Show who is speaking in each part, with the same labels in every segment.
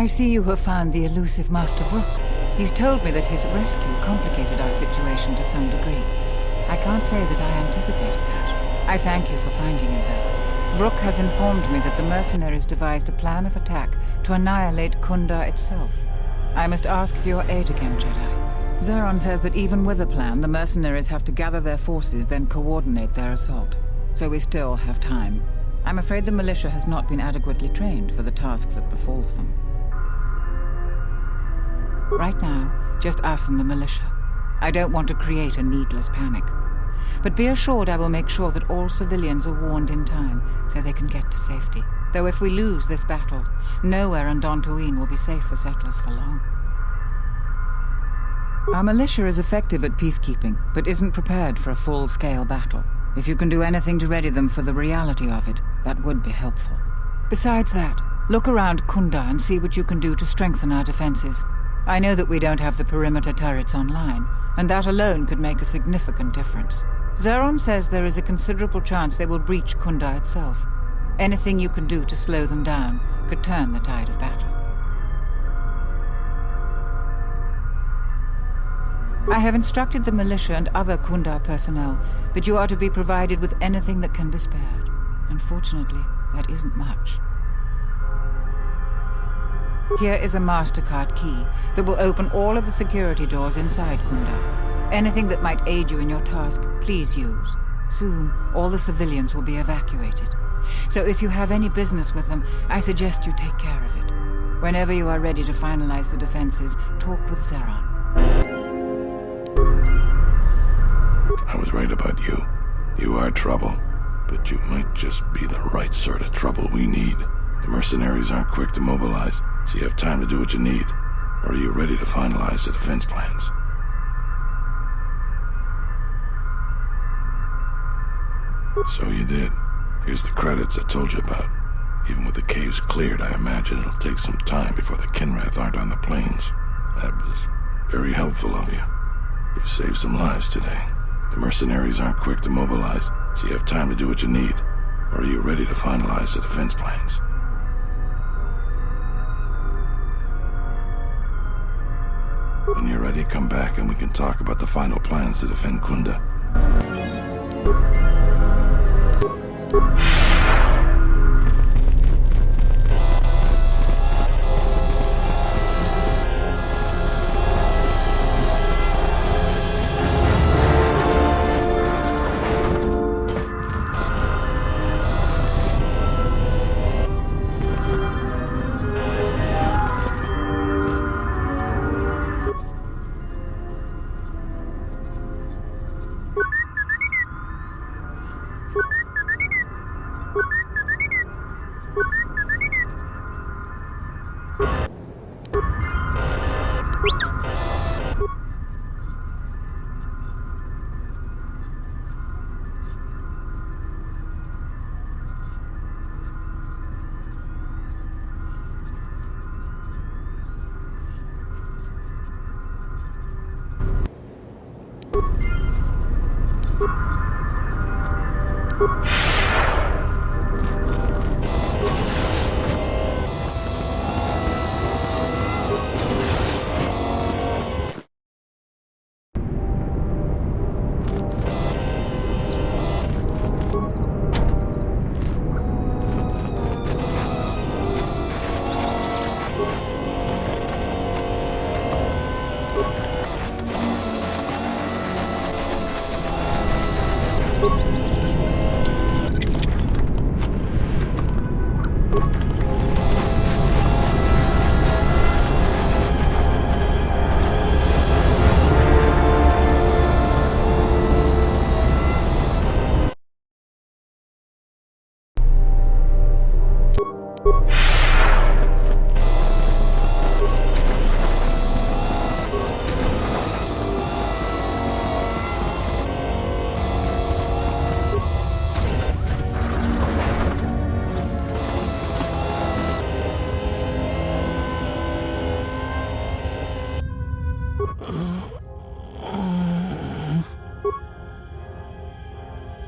Speaker 1: I see you have found the elusive Master Rook. He's told me that his rescue complicated our situation to some degree. I can't say that I anticipated that. I thank you for finding him, though. Rook has informed me that the mercenaries devised a plan of attack to annihilate Khoonda itself. I must ask for your aid again, Jedi. Zeron says that even with a plan, the mercenaries have to gather their forces, then coordinate their assault. So we still have time. I'm afraid the militia has not been adequately trained for the task that befalls them. Right now, just us and the militia. I don't want to create a needless panic. But be assured I will make sure that all civilians are warned in time so they can get to safety. Though if we lose this battle, nowhere on Dantooine will be safe for settlers for long. Our militia is effective at peacekeeping, but isn't prepared for a full-scale battle. If you can do anything to ready them for the reality of it, that would be helpful. Besides that, look around Khoonda and see what you can do to strengthen our defenses. I know that we don't have the perimeter turrets online, and that alone could make a significant difference. Zeron says there is a considerable chance they will breach Khoonda itself. Anything you can do to slow them down could turn the tide of battle. I have instructed the militia and other Khoonda personnel that you are to be provided with anything that can be spared. Unfortunately, that isn't much. Here is a MasterCard key that will open all of the security doors inside Khoonda. Anything that might aid you in your task, please use. Soon, all the civilians will be evacuated. So if you have any business with them, I suggest you take care of it. Whenever you are ready to finalize the defenses, talk with Zeron.
Speaker 2: I was right about you. You are trouble, but you might just be the right sort of trouble we need. The mercenaries aren't quick to mobilize, so you have time to do what you need. Or are you ready to finalize the defense plans? So you did. Here's the credits I told you about. Even with the caves cleared, I imagine it'll take some time before the Kinrath aren't on the plains. That was very helpful of you. You saved some lives today. The mercenaries aren't quick to mobilize, so you have time to do what you need. Or are you ready to finalize the defense plans? ready, come back and we can talk about the final plans to defend Khoonda.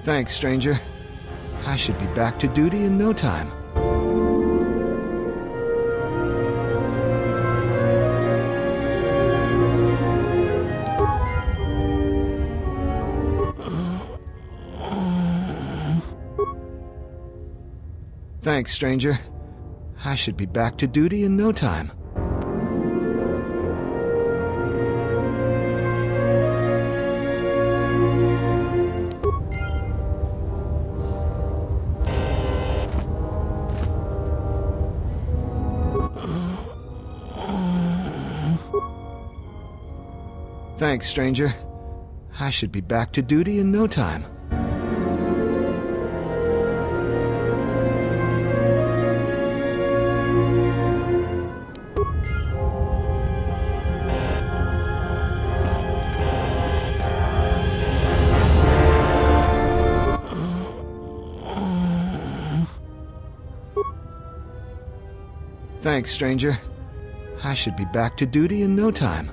Speaker 3: Thanks, stranger. I should be back to duty in no time. Thanks, stranger. I should be back to duty in no time. Thanks, stranger. I should be back to duty in no time. Thanks, stranger. I should be back to duty in no time.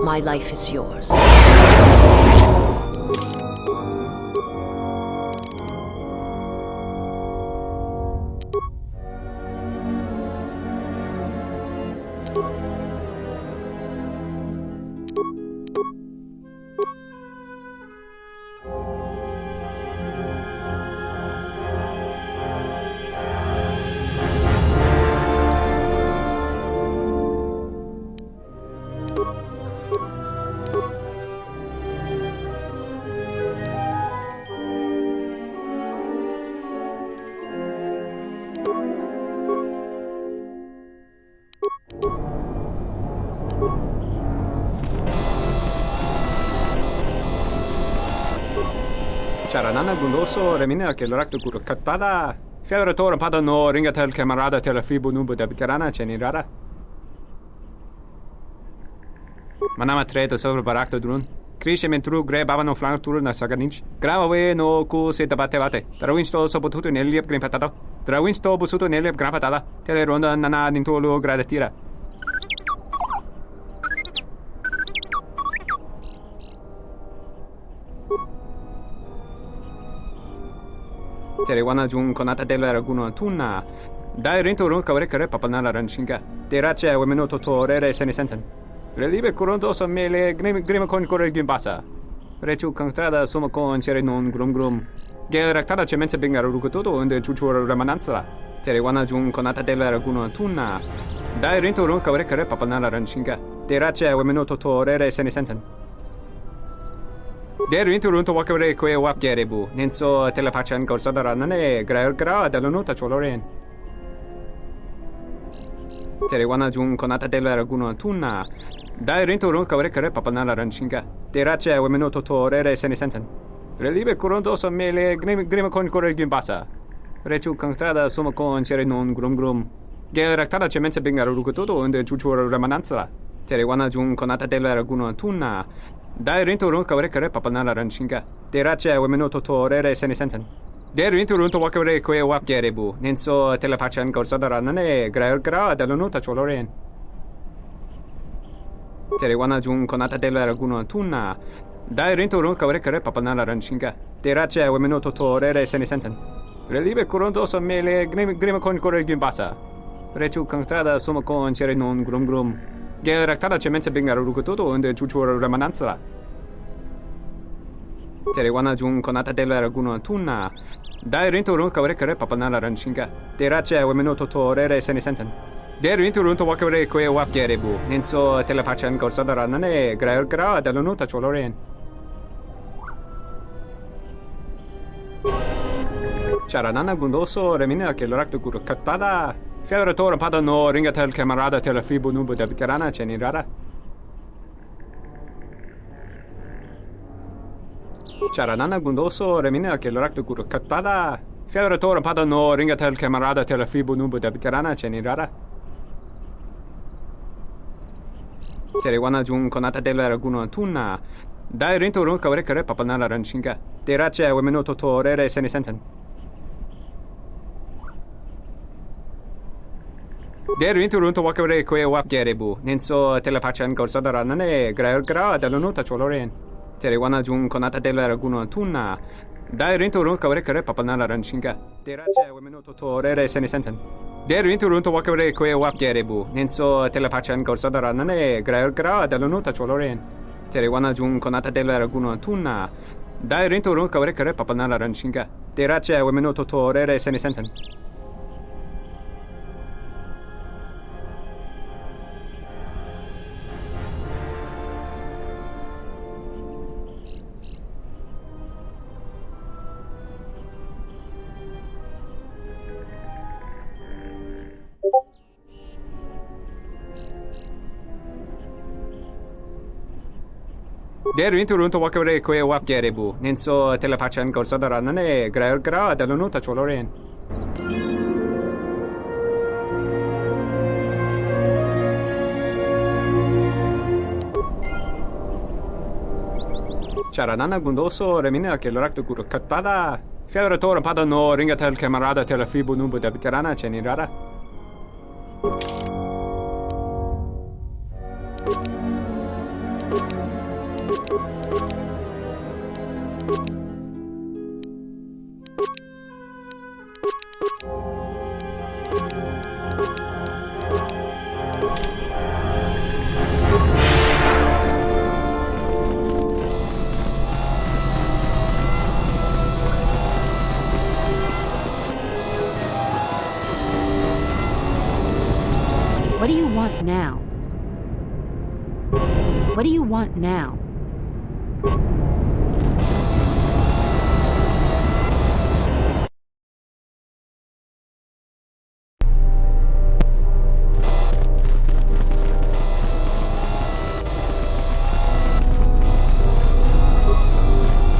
Speaker 4: my life is yours.
Speaker 5: C'era Nana Gundoso, Remina che l'orecchio curo cattada. Fiavratore padano, ringatel camarada te la fibu nubu da bicarana cenirara. Manama treto sopra barakto drun. Krishe mentru gre bavano flank turu na saganich. Grava no ku se tabatevate. Trawinsto sopotuto neliep green patata. Trawinsto busuto neliep gran patata. Tele ronda nana nintolo gradatira. Terewana jung konata della raguno tunna. Dai rintorun kavrekare papanala ranshinga. Terace wemeno totorere sene sensen. Relibe kuronto sa mele grima con corre gimbasa. Rechu kangtrada suma con chere non grum. Gel raktada cemense bingaru rukutoto unde chuchura ramananzala. Terewana jung konata della raguno tunna. Dai rintorun kavrekare papanala ranshinga. Terace wemeno totorere sene sensen. Der inturunto wakare kwe wap gerebu. Nenso telepachan korsada nane gra dall'onuta choloren. Terewana jung konata della raguno tunna. Dai rinturun kavrekare papanala ranshinga. Terace wemeno totorere sene sensen. Relibe kuronto sa mele grima con corre gimbasa. Rechu kangtrada suma con chere non grum. Gel raktada cemense bingaru rukutoto unde chuchura ramananzala. Terewana jung konata della raguno tunna. Dai rinturun kavrekare papanala ranshinga. Terace wemeno totorere sene sensen. Der rinturun to wakare kwe wap gerebu. Nenso telepachan korsada nane gra dall'onuta choloren. Terewana jung konata della raguno tunna. Dai rinturun kavrekare papanala ranshinga. Terace wemeno totorere sene sensen. Relibe kuronto sa mele grima con corre gimbasa. Rechu kangtrada suma con chere non grum. Gel raktada cemense bingaru rukutoto unde chuchura ramananzala. Terewana jung konata della raguno tunna. Dai rinturun kavrekare papanala ranshinga. Terace wemeno totorere sene sensen. Der rinturun to wakare kwe wap gerebu. Nenso telepachan korsada nane gra dall'onuta choloren. C'era Nana Gundoso, Remina che l'orecchio curo cattada. Fiavratore padano, ringatel camarada te la fibu nubu da bicarana cenirara. C'era Nana Gundoso, Remina che l'orecchio curo cattada. Fiavratore padano, ringatel camarada te la fibu nubu da bicarana cenirara. Terewana jung konata della raguno tunna. Dai rinturun kavrekare papanala ranshinga. Terace wemeno totorere sene sensen. Der rinturun to wakare kwe wap gerebu. Nenso telepachan korsada nane gra dall'onuta choloren. Terewana jung konata della raguno tunna. Dai rinturun kavrekare papanala ranshinga. Terace wemeno totorere sene sensen. Der rinturun to wakare kwe wap gerebu. Nenso telepachan korsada nane gra dall'onuta choloren. Terewana jung konata della raguno tunna. Dai rinturun kavrekare papanala ranshinga. Terace wemeno totorere sene sensen. Der rinturun to wakare kwe wap gerebu. Nenso telepachan korsada nane gra dall'onuta choloren. C'era Nana Gundoso, Remina che l'orecchio curo cattada. Fiavratore padano, ringatel camarada te la fibu nubu da bicarana cenirara.
Speaker 4: What do you want now? What do you want now?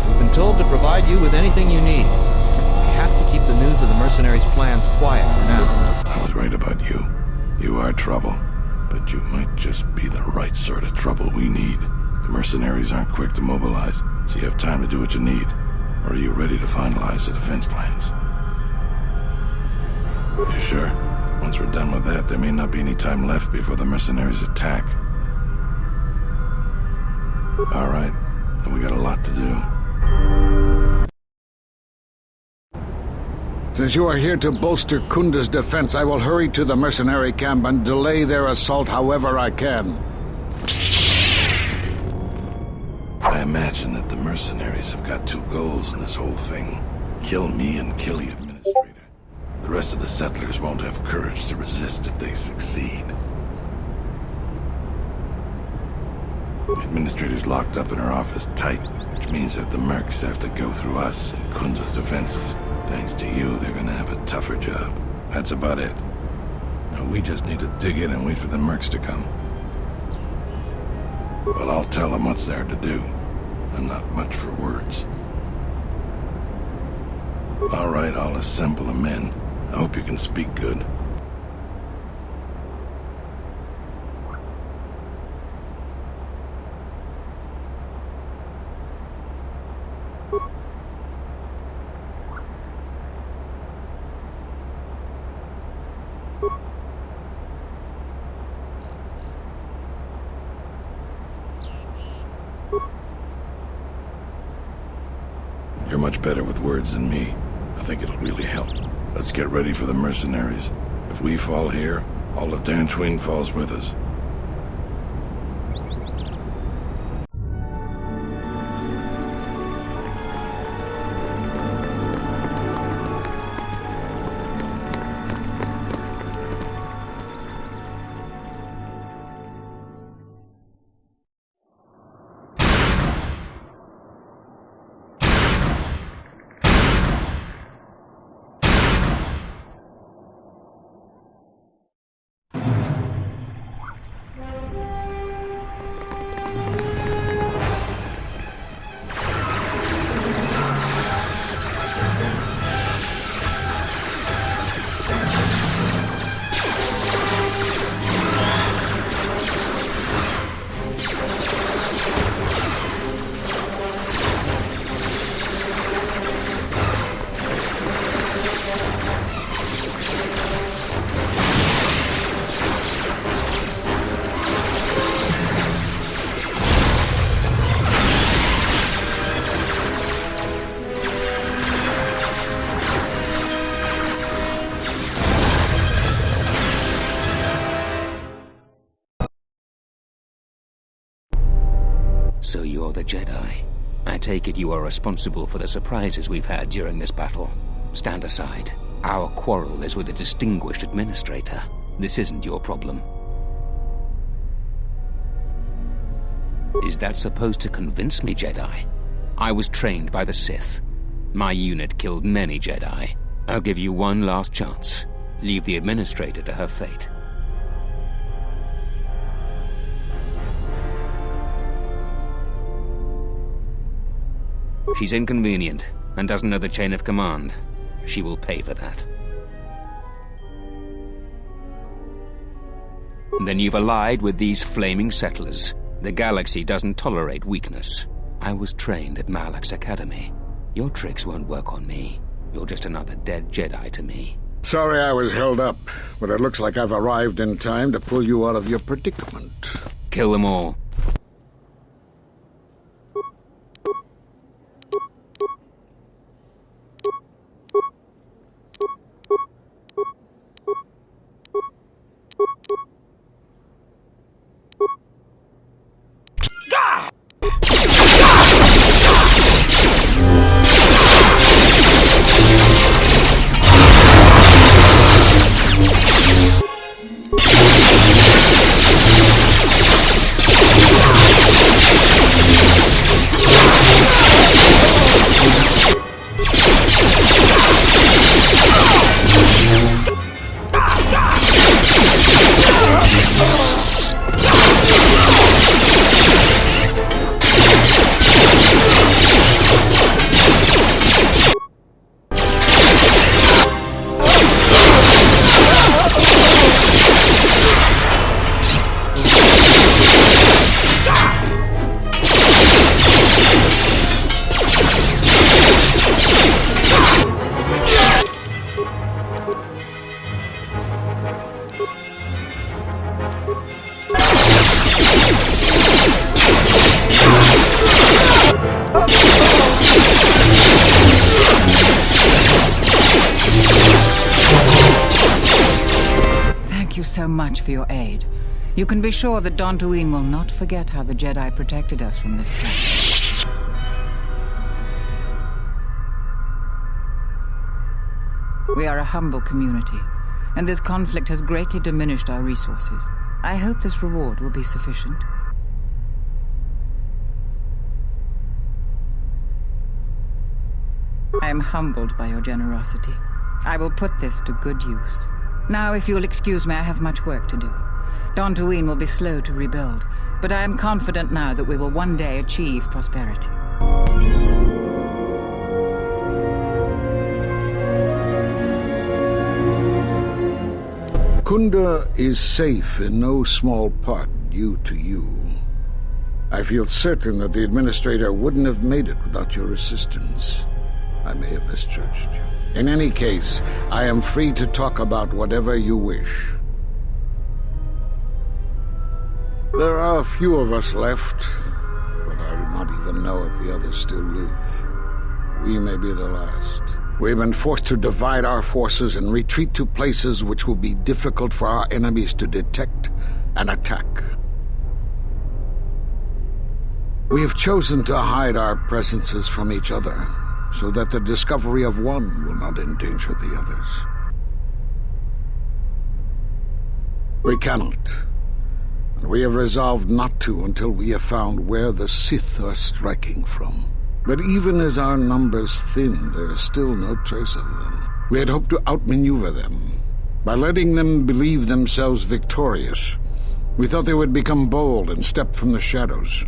Speaker 3: We've been told to provide you with anything you need. We have to keep the news of the mercenaries' plans quiet for now.
Speaker 2: I was right about you. You are trouble, but you might just be the right sort of trouble we need. The mercenaries aren't quick to mobilize, so you have time to do what you need. Or are you ready to finalize the defense plans? You sure? Once we're done with that, there may not be any time left before the mercenaries attack. All right, then we got a lot to do.
Speaker 6: Since you are here to bolster Khoonda's defense, I will hurry to the mercenary camp and delay their assault however I can.
Speaker 2: I imagine that the mercenaries have got two goals in this whole thing. Kill me and kill the administrator. The rest of the settlers won't have courage to resist if they succeed. The administrator's locked up in her office tight, which means that the mercs have to go through us and Khoonda's defenses. Thanks to you, they're gonna have a tougher job. That's about it. Now we just need to dig in and wait for the mercs to come. Well, I'll tell them what's there to do. I'm not much for words. All right, I'll assemble the men. I hope you can speak good. You're much better with words than me. I think it'll really help. Let's get ready for the mercenaries. If we fall here, all of Dantooine falls with us.
Speaker 7: So you're the Jedi. I take it you are responsible for the surprises we've had during this battle. Stand aside. Our quarrel is with a distinguished administrator. This isn't your problem. Is that supposed to convince me, Jedi? I was trained by the Sith. My unit killed many Jedi. I'll give you one last chance. Leave the administrator to her fate. She's inconvenient and doesn't know the chain of command. She will pay for that. Then you've allied with these flaming settlers. The galaxy doesn't tolerate weakness. I was trained at Malak's academy. Your tricks won't work on me. You're just another dead Jedi to me.
Speaker 6: Sorry I was held up, but it looks like I've arrived in time to pull you out of your predicament.
Speaker 7: Kill them all.
Speaker 1: you so much for your aid. You can be sure that Dantooine will not forget how the Jedi protected us from this threat. We are a humble community, and this conflict has greatly diminished our resources. I hope this reward will be sufficient. I am humbled by your generosity. I will put this to good use. Now, if you'll excuse me, I have much work to do. Dantooine will be slow to rebuild, but I am confident now that we will one day achieve prosperity.
Speaker 6: Khoonda is safe in no small part due to you. I feel certain that the Administrator wouldn't have made it without your assistance. I may have misjudged you. In any case, I am free to talk about whatever you wish. There are a few of us left, but I do not even know if the others still live. We may be the last. We've been forced to divide our forces and retreat to places which will be difficult for our enemies to detect and attack. We have chosen to hide our presences from each other, so that the discovery of one will not endanger the others. We cannot, and we have resolved not to until we have found where the Sith are striking from. But even as our numbers thin, there is still no trace of them. We had hoped to outmaneuver them. By letting them believe themselves victorious, we thought they would become bold and step from the shadows.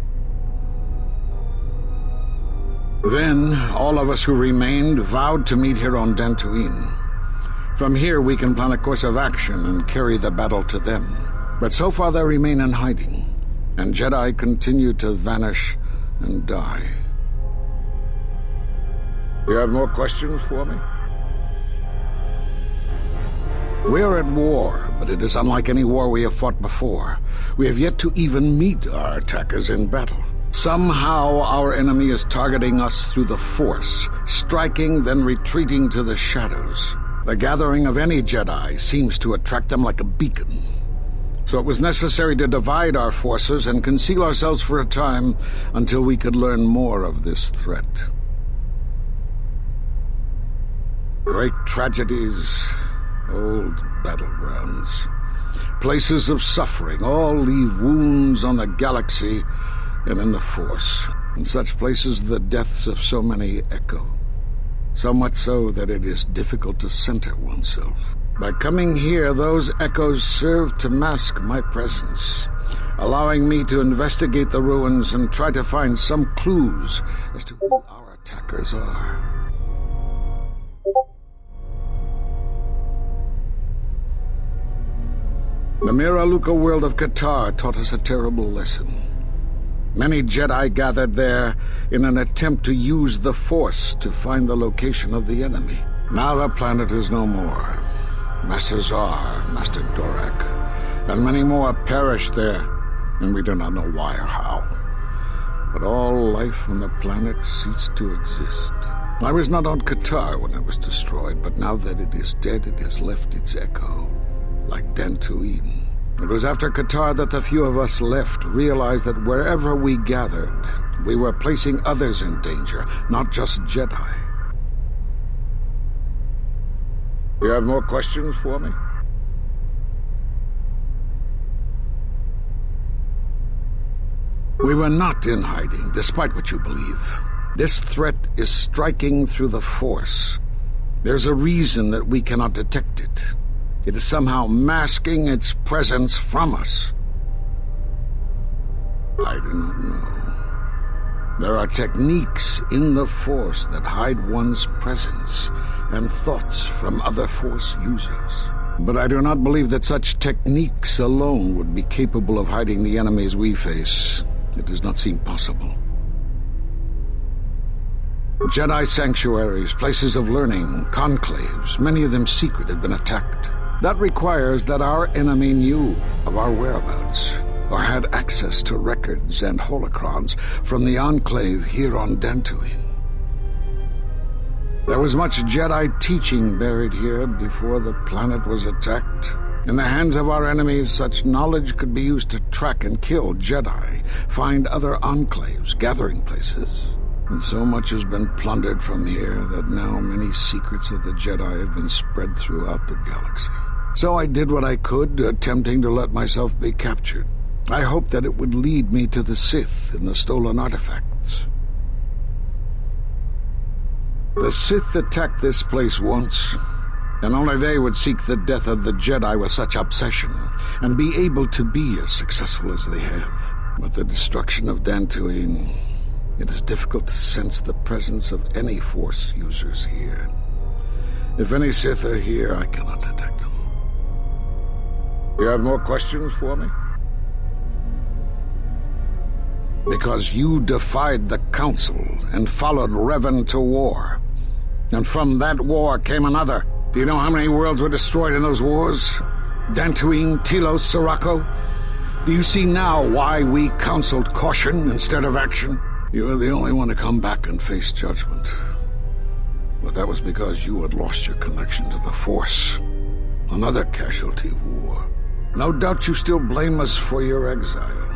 Speaker 6: Then, all of us who remained vowed to meet here on Dantooine. From here, we can plan a course of action and carry the battle to them. But so far they remain in hiding, and Jedi continue to vanish and die. You have more questions for me? We are at war, but it is unlike any war we have fought before. We have yet to even meet our attackers in battle. Somehow our enemy is targeting us through the Force, striking, then retreating to the shadows. The gathering of any Jedi seems to attract them like a beacon. So it was necessary to divide our forces and conceal ourselves for a time until we could learn more of this threat. Great tragedies, old battlegrounds, places of suffering, all leave wounds on the galaxy and in the Force. In such places, the deaths of so many echo. So much so that it is difficult to center oneself. By coming here, those echoes serve to mask my presence, allowing me to investigate the ruins and try to find some clues as to who our attackers are. The Miraluka world of Qatar taught us a terrible lesson. Many Jedi gathered there in an attempt to use the Force to find the location of the enemy. Now the planet is no more. Master Zar, Master Dorak, and many more perished there, and we do not know why or how. But all life on the planet ceased to exist. I was not on Qatar when it was destroyed, but now that it is dead, it has left its echo, like Dantooine. It was after Qatar that the few of us left realized that wherever we gathered, we were placing others in danger, not just Jedi. You have more questions for me? We were not in hiding, despite what you believe. This threat is striking through the Force. There's a reason that we cannot detect it. It is somehow masking its presence from us. I do not know. There are techniques in the Force that hide one's presence and thoughts from other Force users. But I do not believe that such techniques alone would be capable of hiding the enemies we face. It does not seem possible. Jedi sanctuaries, places of learning, conclaves, many of them secret, have been attacked. That requires that our enemy knew of our whereabouts, or had access to records and holocrons from the Enclave here on Dantooine. There was much Jedi teaching buried here before the planet was attacked. In the hands of our enemies, such knowledge could be used to track and kill Jedi, find other enclaves, gathering places. And so much has been plundered from here that now many secrets of the Jedi have been spread throughout the galaxy. So I did what I could, attempting to let myself be captured. I hoped that it would lead me to the Sith and the stolen artifacts. The Sith attacked this place once, and only they would seek the death of the Jedi with such obsession, and be able to be as successful as they have. With the destruction of Dantooine, it is difficult to sense the presence of any Force users here. If any Sith are here, I cannot detect them. You have more questions for me? Because you defied the Council and followed Revan to war. And from that war came another. Do you know how many worlds were destroyed in those wars? Dantooine, Telos, Sirocco? Do you see now why we counseled caution instead of action? You were the only one to come back and face judgment. But that was because you had lost your connection to the Force. Another casualty of war. No doubt you still blame us for your exile.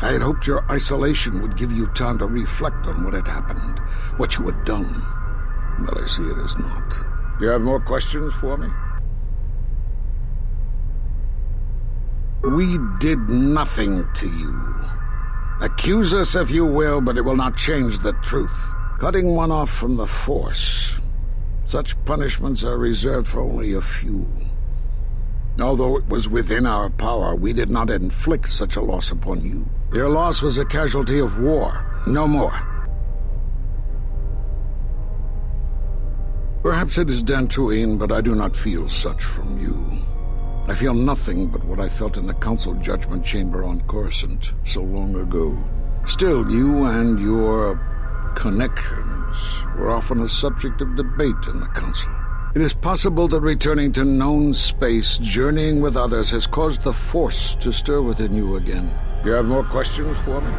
Speaker 6: I had hoped your isolation would give you time to reflect on what had happened, what you had done. But I see it as not. You have more questions for me? We did nothing to you. Accuse us if you will, but it will not change the truth. Cutting one off from the Force. Such punishments are reserved for only a few. Although it was within our power, we did not inflict such a loss upon you. Your loss was a casualty of war, no more. Perhaps it is Dantooine, but I do not feel such from you. I feel nothing but what I felt in the Council Judgment Chamber on Coruscant so long ago. Still, you and your connections were often a subject of debate in the Council. It is possible that returning to known space, journeying with others, has caused the Force to stir within you again. You have more questions for me?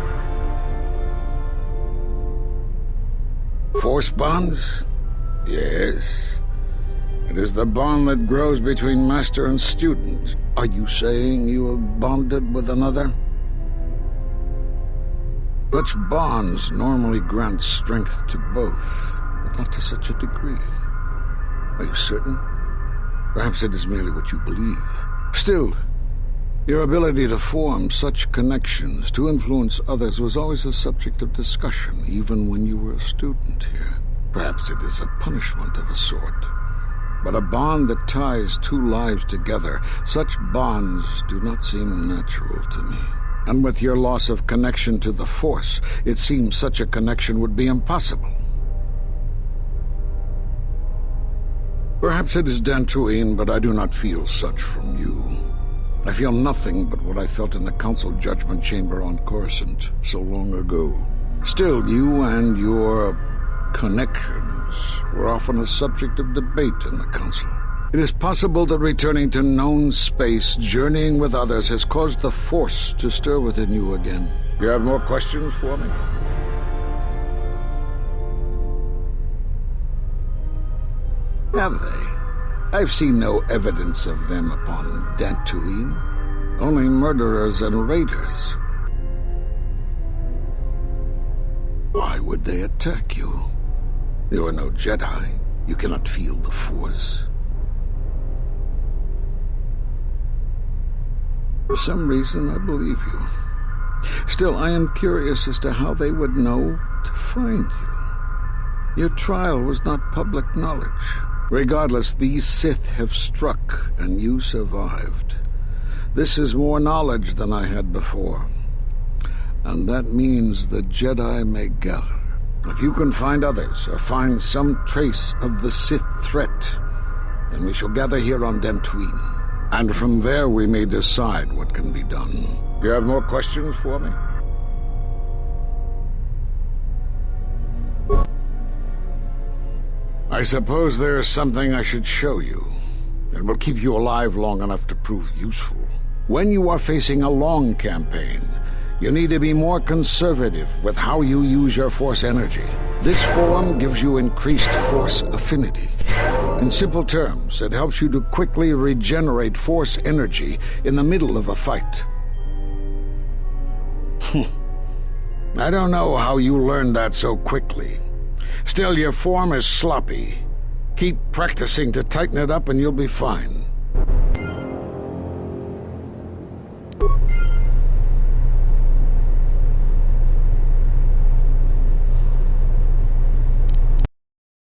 Speaker 6: Force bonds? Yes. It is the bond that grows between master and student. Are you saying you have bonded with another? Such bonds normally grant strength to both, but not to such a degree. Are you certain? Perhaps it is merely what you believe. Still, your ability to form such connections, to influence others, was always a subject of discussion, even when you were a student here. Perhaps it is a punishment of a sort. But a bond that ties two lives together, such bonds do not seem natural to me. And with your loss of connection to the Force, it seems such a connection would be impossible. Perhaps it is Dantooine, but I do not feel such from you. I feel nothing but what I felt in the Council Judgment Chamber on Coruscant so long ago. Still, you and your connections were often a subject of debate in the Council. It is possible that returning to known space, journeying with others, has caused the Force to stir within you again. You have more questions for me? Have they? I've seen no evidence of them upon Dantooine. Only murderers and raiders. Why would they attack you? You are no Jedi. You cannot feel the Force. For some reason, I believe you. Still, I am curious as to how they would know to find you. Your trial was not public knowledge. Regardless, these Sith have struck, and you survived. This is more knowledge than I had before. And that means the Jedi may gather. If you can find others, or find some trace of the Sith threat, then we shall gather here on Dantooine. And from there we may decide what can be done. You have more questions for me? I suppose there is something I should show you. It will keep you alive long enough to prove useful. When you are facing a long campaign, you need to be more conservative with how you use your Force energy. This form gives you increased Force affinity. In simple terms, it helps you to quickly regenerate force energy in the middle of a fight. I don't know how you learned that so quickly. Still, your form is sloppy. Keep practicing to tighten it up and you'll be fine.